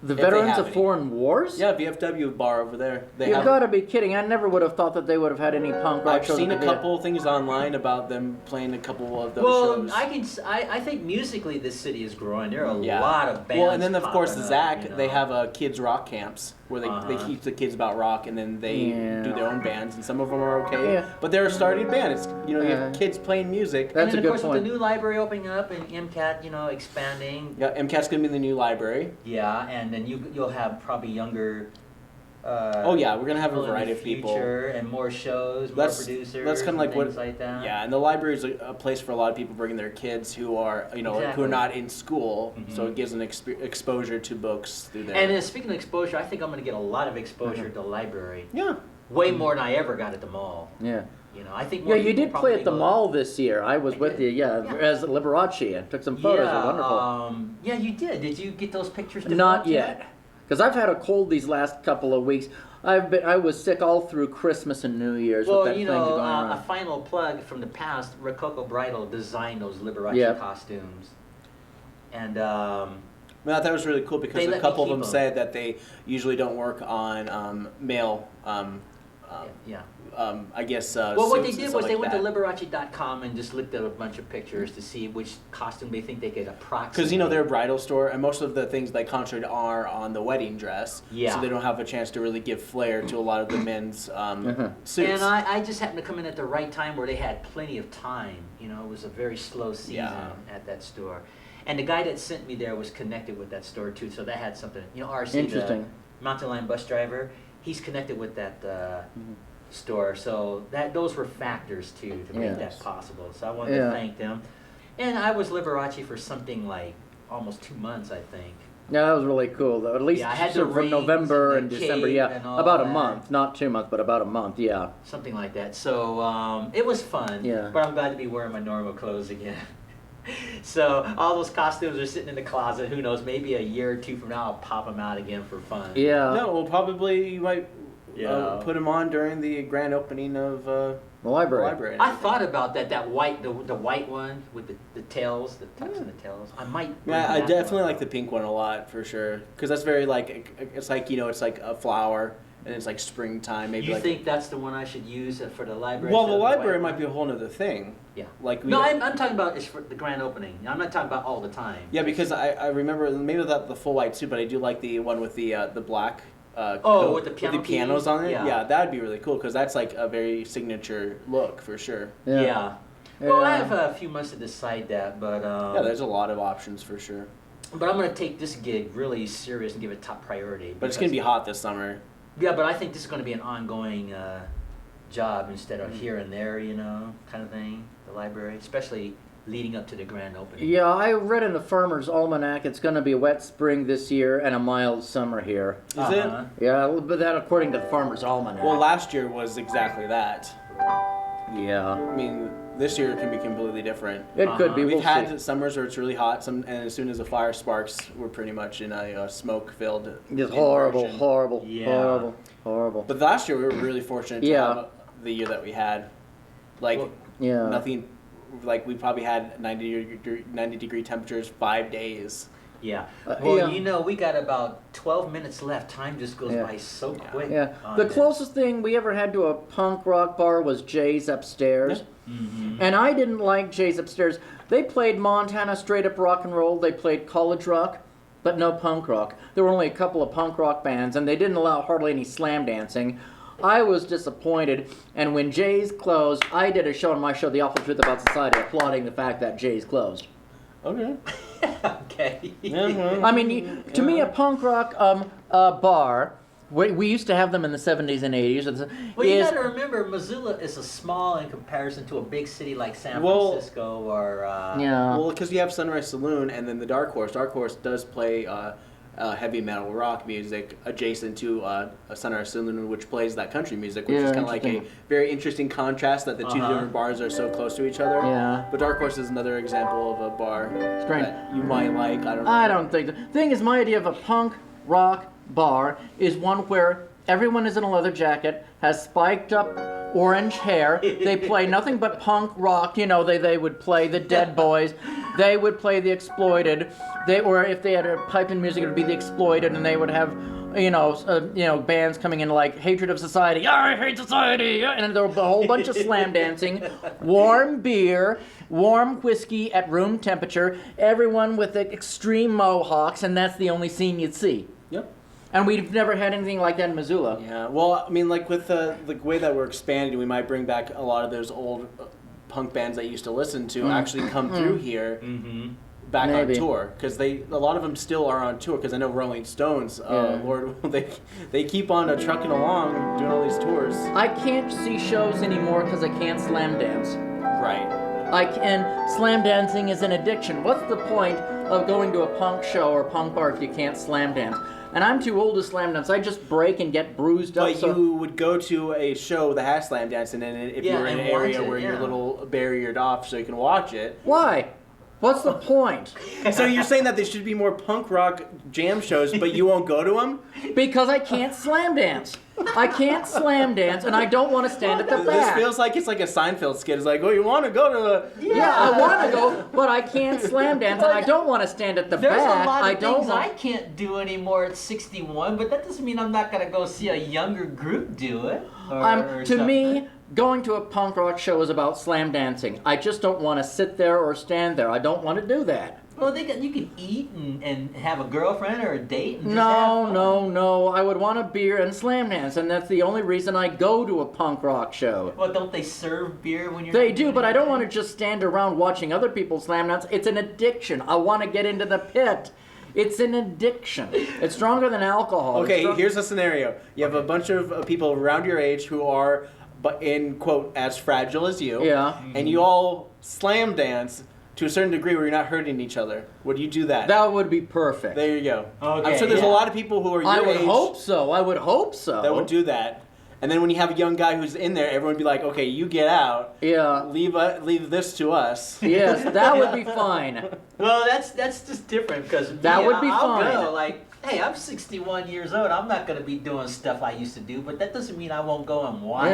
The If Veterans they have of any. Foreign Wars? Yeah, VFW bar over there. They You've have. got to be kidding. I never would have thought that they would have had any punk rock I've shows seen at a the- couple things online about them playing a couple of those Well, shows. I think musically this city is growing. There are a Yeah. lot of bands. Well, and then of course popping up, Zach, they have kids rock camps where they teach the kids about rock, and then they do their own bands, and some of them are okay. Yeah. But they're a starting band. It's you have kids playing music. That's and then, a of good course, point. with the new library opening up and MCAT, expanding. Yeah, MCAT's gonna be the new library. Yeah, and then you'll have probably younger. Oh yeah, we're gonna have a people in variety the of people. future and more shows, more producers. That's kind of like things what. like that. Yeah, and the library is a place for a lot of people bringing their kids who are who Exactly. are not in school, Mhm. so it gives an exposure to books through there. And then speaking of exposure, I think I'm going to get a lot of exposure to the library. yeah. Way more than I ever got at the mall. Yeah. I think. Yeah, more you people did play probably at the go- mall this year. I was with you, Yeah. as Liberace, and took some photos. They're wonderful. Yeah, you did. Did you get those pictures? Not developed yet, because I've had a cold these last couple of weeks. I was sick all through Christmas and New Year's Well, with that thing going a around. final plug from the past. Rococo Bridal designed those Liberace costumes, and Well, I thought it was really cool because They a let me couple of keep them 'em. said that they usually don't work on male. yeah. I guess. Well, what they suits and did stuff was they like went that. to Liberace.com and just looked at a bunch of pictures to see which costume they think they could approximate. Because they're a bridal store, and most of the things they concentrate are on the wedding dress. Yeah. So they don't have a chance to really give flair to a lot of the men's suits. And I just happened to come in at the right time where they had plenty of time. It was a very slow season at that store. And the guy that sent me there was connected with that store too, so that had something. RC, Interesting. the Mountain Lion bus driver, he's connected with that store, so those were factors too to make that possible. So I wanted to thank them. And I was Liberace for something like almost 2 months, I think. Yeah, that was really cool, though. At least I had sort of from November and December, about a month, not 2 months, but about a month, something like that. So it was fun. Yeah. But I'm glad to be wearing my normal clothes again. So all those costumes are sitting in the closet. Who knows? Maybe a year or two from now, I'll pop them out again for fun. Yeah. No, well, probably you might put them on during the grand opening of the library. I thought about that. That white, the white one with the tails, the tucks and the tails. I might. Yeah, I definitely like the pink one a lot for sure, because that's very like it's like it's like a flower. And it's like springtime, maybe. You think that's the one I should use for the library? Well, the library might be a whole other thing. Yeah. Like I'm talking about is for the grand opening. I'm not talking about all the time. Yeah, because I remember maybe the full white suit, but I do like the one with the black. With the piano with the pianos on it. Yeah, that'd be really cool because that's like a very signature look for sure. Yeah. Well, I have a few months to decide that, but there's a lot of options for sure. But I'm going to take this gig really serious and give it top priority. But it's going to be hot this summer. Yeah, but I think this is going to be an ongoing job instead of here and there, kind of thing, the library, especially leading up to the grand opening. Yeah, I read in the Farmer's Almanac it's going to be a wet spring this year and a mild summer here. Is it? Yeah, but that according to the Farmer's Almanac. Well, last year was exactly that. Yeah. I mean, this year it can be completely different. It could be. We've had summers where it's really hot, and as soon as the fire sparks, we're pretty much in a smoke-filled. Just horrible. Yeah. Horrible. But last year we were really fortunate to have the year that we had. Like, nothing. Like we probably had 90-degree temperatures 5 days. Yeah. Well, we got about 12 minutes left. Time just goes by so quick. Yeah. The closest thing we ever had to a punk rock bar was Jay's Upstairs. Yeah. Mm-hmm. And I didn't like Jay's Upstairs. They played Montana straight up rock and roll. They played college rock, but no punk rock. There were only a couple of punk rock bands, and they didn't allow hardly any slam dancing. I was disappointed, and when Jay's closed, I did a show on my show, The Awful Truth About Society, applauding the fact that Jay's closed. Okay. Okay. Mm-hmm. I mean, to me, a punk rock bar, we used to have them in the 70s and 80s. Well, you got to remember, Missoula is a small in comparison to a big city like San Francisco or... Well, because you have Sunrise Saloon and then the Dark Horse. Dark Horse does play heavy metal rock music adjacent to Sunrise Saloon, which plays that country music, which is kind of like a very interesting contrast that the two different bars are so close to each other. Yeah. But Dark Horse is another example of a bar that you might like. I don't know. I don't think... The thing is, my idea of a punk rock bar is one where everyone is in a leather jacket, has spiked up orange hair, they play nothing but punk rock, they would play the Dead Boys, they would play the Exploited, or if they had a pipe in music, it would be the Exploited, and they would have bands coming in like Hatred of Society, I hate society, and there would be a whole bunch of slam dancing, warm beer, warm whiskey at room temperature, everyone with the extreme mohawks, and that's the only scene you'd see. Yep. And we've never had anything like that in Missoula. Yeah, well, I mean, like with the way that we're expanding, we might bring back a lot of those old punk bands that you used to listen to actually come through here back on tour, because a lot of them still are on tour. Because I know Rolling Stones, Lord, they keep on trucking along doing all these tours. I can't see shows anymore because I can't slam dance. Right. And slam dancing is an addiction. What's the point of going to a punk show or punk bar if you can't slam dance? And I'm too old to slam dance. I just break and get bruised up. But you would go to a show that has slam dancing in it if you're in an area where you're a little barriered off so you can watch it. Why? What's the point? So you're saying that there should be more punk rock jam shows, but you won't go to them? Because I can't slam dance. I can't slam dance, and I don't want to stand at the back. This feels like it's like a Seinfeld skit. It's like, oh, you want to go to the... Yeah, I want to go, but I can't slam dance, and I don't want to stand at the back. There's a lot of things I can't do anymore at 61, but that doesn't mean I'm not going to go see a younger group do it. To me, going to a punk rock show is about slam dancing. I just don't want to sit there or stand there. I don't want to do that. Well, you can eat and have a girlfriend or a date. And No. I would want a beer and slam dance, and that's the only reason I go to a punk rock show. Well, don't they serve beer when you're... They do, but I don't want to just stand around watching other people slam dance. It's an addiction. I want to get into the pit. It's an addiction. It's stronger than alcohol. Okay, here's a scenario. You have a bunch of people around your age who are, but in quote, as fragile as you. Yeah. And you all slam dance to a certain degree where you're not hurting each other. Would you do that? That would be perfect. There you go. Okay, I'm sure there's a lot of people who are your I would age hope so. I would hope so. that would do that. And then when you have a young guy who's in there, everyone would be like, okay, you get out. Yeah. Leave this to us. Yes, that would be fine. Well, that's just different because That would be I'll fine. go like, hey, I'm 61 years old. I'm not going to be doing stuff I used to do, but that doesn't mean I won't go and watch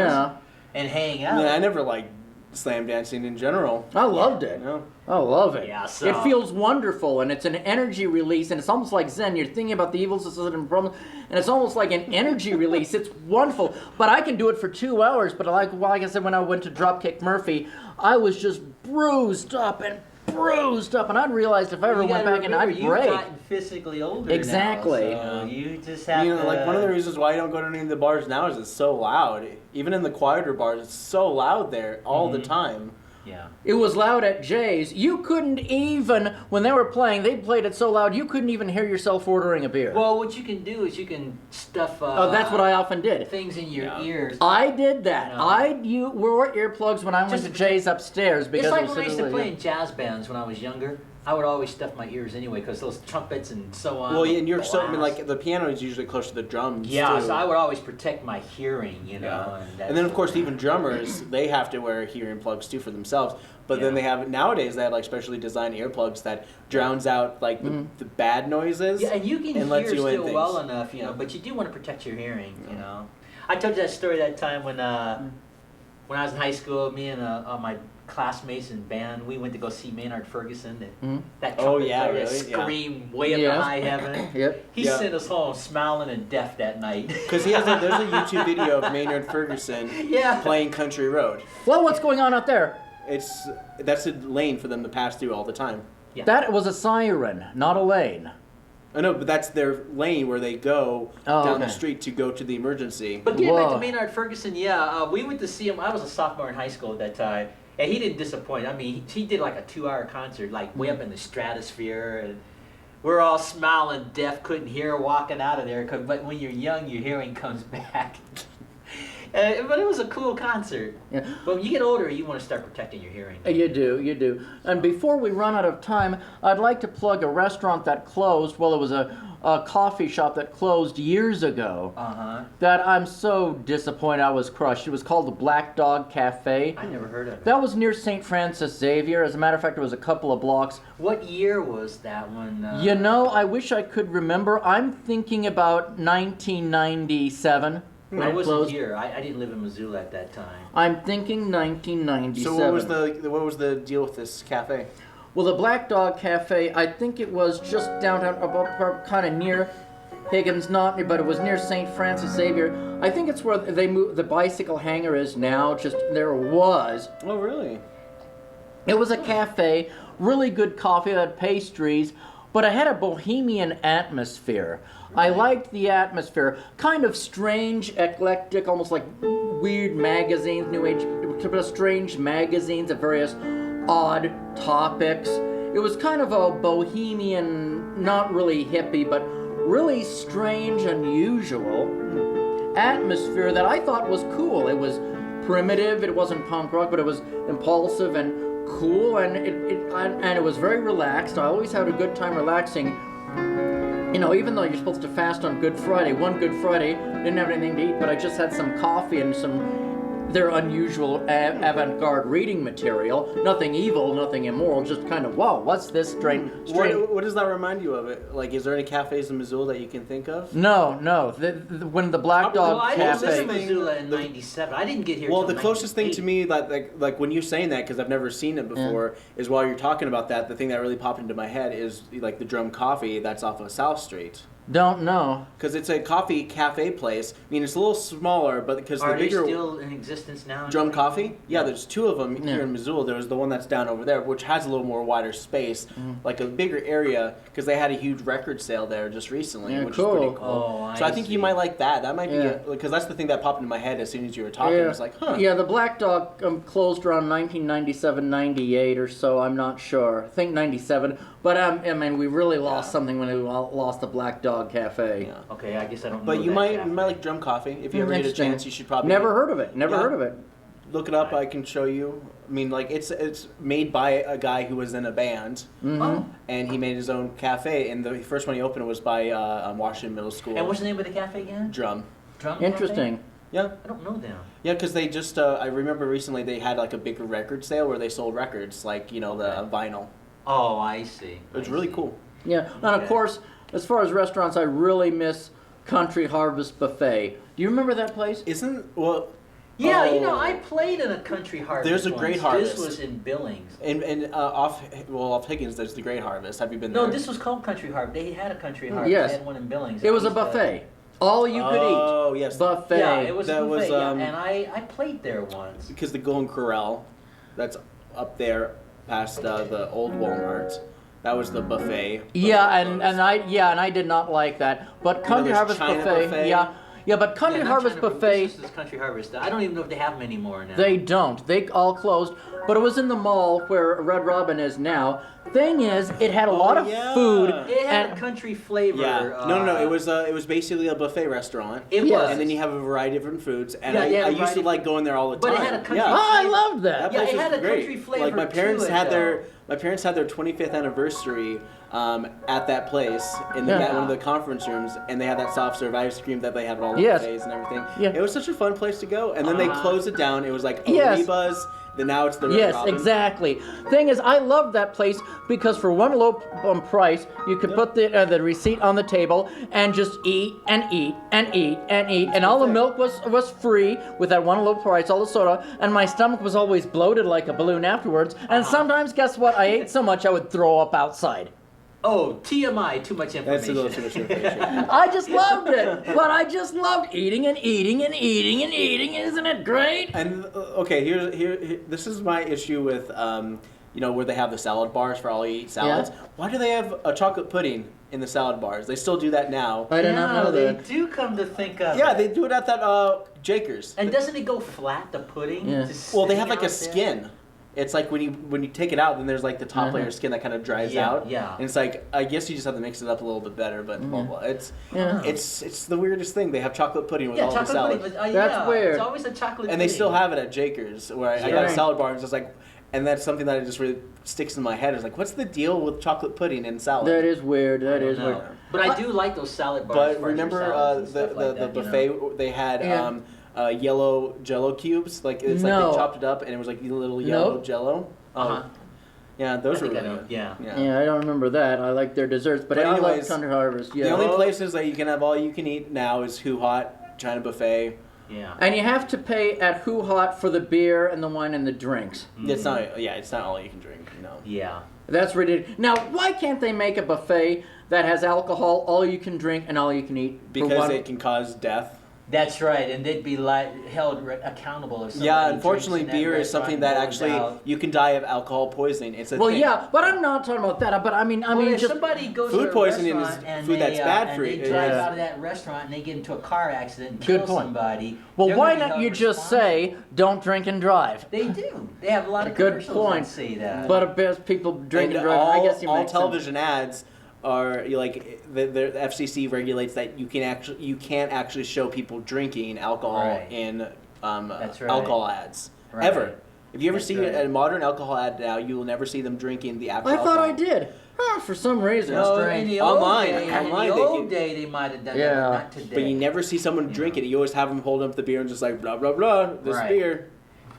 and hang out. Yeah, I never liked slam dancing in general. I loved it. You know? I love it. Yeah, so- It feels wonderful, and it's an energy release, and it's almost like Zen. You're thinking about the evils and problems, and it's almost like an energy release. It's wonderful. But I can do it for 2 hours. But like I said, when I went to Dropkick Murphy, I was just bruised up, and I'd realized if I ever You went gotta back and remember, I'd break. You've gotten physically older Exactly. now, so you just have You know, to... like one of the reasons why I don't go to any of the bars now is it's so loud. Even in the quieter bars, it's so loud there all the time. Yeah. It was loud at Jay's. You couldn't even, when they were playing, they played it so loud you couldn't even hear yourself ordering a beer. Well, what you can do is you can stuff Oh, that's what I often did. things in your ears. I did that. No. You wore earplugs when I went Just- to Jay's upstairs because It's like it was when I used to such a- play in jazz bands when I was younger. I would always stuff my ears anyway because those trumpets and so on. Well, and you're blast. so, I mean, like the piano is usually close to the drums. Yeah, too. so I would always protect my hearing, you know. Yeah. And then of course even drummers, they have to wear hearing plugs too for themselves. But then nowadays they have like specially designed earplugs that drowns out like the bad noises. Yeah, and you can and lets hear you in still things. well enough, you know, but you do want to protect your hearing, you know. I told you that story that time when I was in high school, me and my classmates in band, we went to go see Maynard Ferguson. That Oh, trumpet yeah, player that really? Yeah. screamed way up Yeah. in high heaven. Yep. He Yeah. sent us home smiling and deaf that night. Because there's a YouTube video of Maynard Ferguson Yeah. playing Country Road. Well, what's going on out there? That's a lane for them to pass through all the time. Yeah. That was a siren, not a lane. I know, but that's their lane where they go Oh, down the okay. street to go to the emergency. But getting back Whoa. to Maynard Ferguson, we went to see him. I was a sophomore in high school at that time, and he didn't disappoint. I mean, he did like a 2-hour concert, like way up in the stratosphere, and we're all smiling, deaf, couldn't hear, walking out of there. But when you're young, your hearing comes back. But it was a cool concert. Yeah. But when you get older, you want to start protecting your hearing. You do. And before we run out of time, I'd like to plug a restaurant that closed. Well, it was a coffee shop that closed years ago. That I'm so disappointed. I was crushed. It was called the Black Dog Cafe. I never heard of it. That was near St. Francis Xavier. As a matter of fact, it was a couple of blocks. What year was that one? You know, I wish I could remember. I'm thinking about 1997. when I it wasn't closed. here. I didn't live in Missoula at that time. I'm thinking 1997. So what was the deal with this cafe? Well, the Black Dog Cafe, I think it was just downtown, about kind of near Higgins, not, but it was near St. Francis Xavier. I think it's where they moved. The bicycle hangar is now. Just there was. Oh, really? It was a cafe, really good coffee, it had pastries, but it had a bohemian atmosphere. I liked the atmosphere. Kind of strange, eclectic, almost like weird magazines, new age, strange magazines of various odd topics. It was kind of a bohemian, not really hippie, but really strange, unusual atmosphere that I thought was cool. It was primitive, it wasn't punk rock, but it was impulsive and cool, and it was very relaxed. I always had a good time relaxing. You know, even though you're supposed to fast on Good Friday, one Good Friday, didn't have anything to eat, but I just had some coffee and their unusual avant-garde reading material. Nothing evil, nothing immoral, just kind of, wow, what's this strange... What does that remind you of it? Like, is there any cafes in Missoula that you can think of? No. When the Black Dog Well, I didn't live in Cafe... Missoula in '97. I didn't get here. Well, till the closest thing to 98. me, like when you're saying that, because I've never seen it before, is while you're talking about that, the thing that really popped into my head is like the Drum Coffee that's off of South Street. Don't know. Because it's a coffee cafe place. I mean, it's a little smaller, but because the bigger... Are they still in existence now? Drum Coffee? Yeah, there's two of them here in Missoula. There's the one that's down over there, which has a little more wider space, like a bigger area, because they had a huge record sale there just recently, which is pretty cool. Oh, so I think you might like that. That might be, because that's the thing that popped into my head as soon as you were talking. I was like, huh. Yeah, the Black Dog closed around 1997, 98 or so. I'm not sure. I think 97. But I mean, we really lost something when we lost the Black Dog Cafe. Yeah. Okay, I guess I don't know. But you might like Drum Coffee. If you ever get a chance, you should probably... Never heard of it. Never heard of it. Look it up. I can show you. I mean, like it's made by a guy who was in a band, and he made his own cafe. And the first one he opened was by Washington Middle School. And what's the name of the cafe again? Drum. Drum. Interesting. Cafe? Yeah. I don't know them. Yeah, because they just I remember recently they had like a bigger record sale where they sold records, like the vinyl. Oh, I see. It's really cool. Yeah, and of course, as far as restaurants, I really miss Country Harvest Buffet. Do you remember that place? Yeah, I played in a Country Harvest. There's a Great Harvest. This was in Billings. And off Higgins, there's the Great Harvest. Have you been there? No, this was called Country Harvest. They had a Country Harvest. Yes. They had one in Billings. It was a buffet. All you could eat. Oh, yes. Buffet. Yeah, it was That a buffet. was, And I played there once. Because the Golden Corral, that's up there past the old Walmart. That was the buffet. Yeah, and I did not like that. But Country Harvest China Buffet, yeah, but Country Harvest Buffet. This is Country Harvest. I don't even know if they have them anymore now. They don't. They all closed. But it was in the mall where Red Robin is now. Thing is, it had a lot of food. It had a country flavor. Yeah. No. It was basically a buffet restaurant. It was. And then you have a variety of different foods. And Yeah, I used to like going there all the time. But it had a country yeah. Oh, I loved that. Yeah, place it was had a great. country flavor Like my parents to it, had though. my parents had their 25th anniversary at that place in one of the conference rooms, and they had that soft serve ice cream that they had at all the buffets and everything. Yeah. It was such a fun place to go. And then they closed it down. It was like Buzz. Then now it's the Red Robin. Exactly. Thing is, I loved that place because for one low price, you could put the receipt on the table and just eat and eat and eat and eat, and all the milk was free with that one low price, all the soda, and my stomach was always bloated like a balloon afterwards. And sometimes, guess what? I ate so much I would throw up outside. Oh, TMI, too much information. That's a little too much information. I just loved it, but I just loved eating and eating and eating and eating. Isn't it great? And okay, here, this is my issue with where they have the salad bars for all you eat salads. Yeah. Why do they have a chocolate pudding in the salad bars? They still do that now. I did not know that. They do come to think of Yeah, it. they do it at that Jakers. And doesn't it go flat, the pudding? Yeah. Just Well, they sitting have like a out there? skin. It's like when you take it out, then there's like the top layer of skin that kind of dries out. Yeah. And it's like, I guess you just have to mix it up a little bit better, but it's the weirdest thing. They have chocolate pudding with all the chocolate salad. pudding. That's weird. It's always a chocolate And they pudding. still have it at Jakers, where I got a Right. salad bar, and it's just like, and that's something that just really sticks in my head. Is like, what's the deal with chocolate pudding and salad? That is weird. That I is don't weird. know. But I do like those salad bars. But as far as remember your salads and the stuff like that, buffet? They had yellow Jello cubes. Like it's like No. they chopped it up, and it was like little yellow Nope. Jello. Uh-huh. Yeah, those I were think I really know, good. yeah. Yeah, I don't remember that. I like their desserts, but I love anyways, Country Harvest. Yeah. The only places that you can have all you can eat now is Hoo Hot, China Buffet. Yeah. And you have to pay at Hoo Hot for the beer and the wine and the drinks. It's not. Yeah, it's not all you can drink. No. Yeah. That's ridiculous. Now, why can't they make a buffet that has alcohol, all you can drink, and all you can eat? for Because one- it can cause death. That's right, and they'd be held accountable if somebody Yeah, drinks unfortunately, in that beer is restaurant something and that goes actually out. you can die of alcohol poisoning. It's a Well, thing. yeah, but I'm not talking about that. But I mean, Well, if just somebody goes food to a poisoning is restaurant and food they, that's bad and for they you. drive Yeah. out of that restaurant and they get into a car accident and Good kill point. somebody. well, they're why gonna be not held you just responsible. say don't drink and drive? They do. They have a lot of Good commercials point. that say that. But if people drink and And drive, I guess you all make sense. television ads are like the FCC regulates that you can't actually show people drinking alcohol Right. in That's right. alcohol ads Right. ever. If you ever That's see right. a modern alcohol ad now, you will never see them drinking the actual I thought I alcohol. did. For some reason. No, Strange. in the Online, old day, online in they the old do. day, they might have done Yeah. that, but not today. But you never see someone drink it. You always have them hold up the beer and just like blah blah blah. This Right. beer.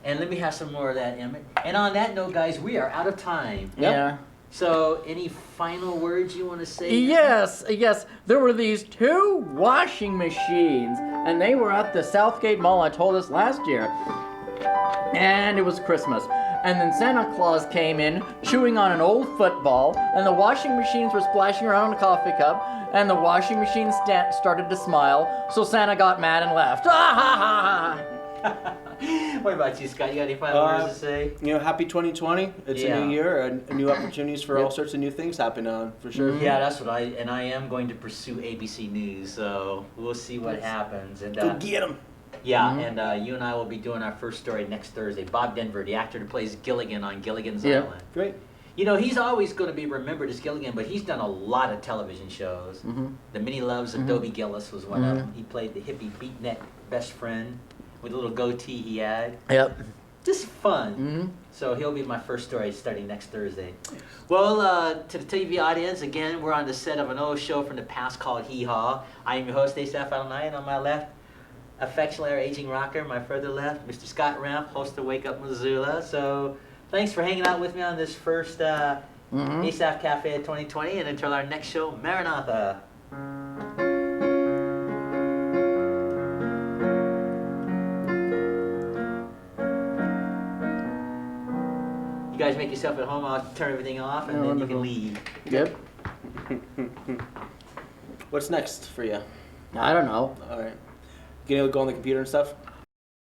And let me have some more of that, Emmett. And on that note, guys, we are out of time. Yeah. So, any final words you want to say? Yes. There were these two washing machines, and they were at the Southgate Mall. I told us last year, and it was Christmas. and then Santa Claus came in chewing on an old football, and the washing machines were splashing around on a coffee cup, and the washing machine started to smile, so Santa got mad and left. Ah, ha, ha, ha. What about you, Scott? You got any final words to say? Happy 2020. It's a new year and new opportunities for all sorts of new things happening on, for sure. Yeah, that's what I am going to pursue ABC News, so we'll see what happens. And Go get 'em. yeah, and you and I will be doing our first story next Thursday. Bob Denver, the actor who plays Gilligan on Gilligan's Island. Great. You know, he's always going to be remembered as Gilligan, but he's done a lot of television shows. The Many Loves of Dobie Gillis was one of them. He played the hippie beatnik best friend with a little goatee he had. Yep. Just fun. So he'll be my first story starting next Thursday. Well, to the TV audience, again, we're on the set of an old show from the past called Hee Haw. I am your host, Asaph Cafe, and on my left, affectionately our aging rocker. My further left, Mr. Scott Ranf, host of Wake Up Missoula. So thanks for hanging out with me on this first Asaph Cafe 2020, and until our next show, Maranatha. You guys make yourself at home. I'll turn everything off, and then you can leave. Yep. What's next for you? I don't know. All right. You gonna go on the computer and stuff?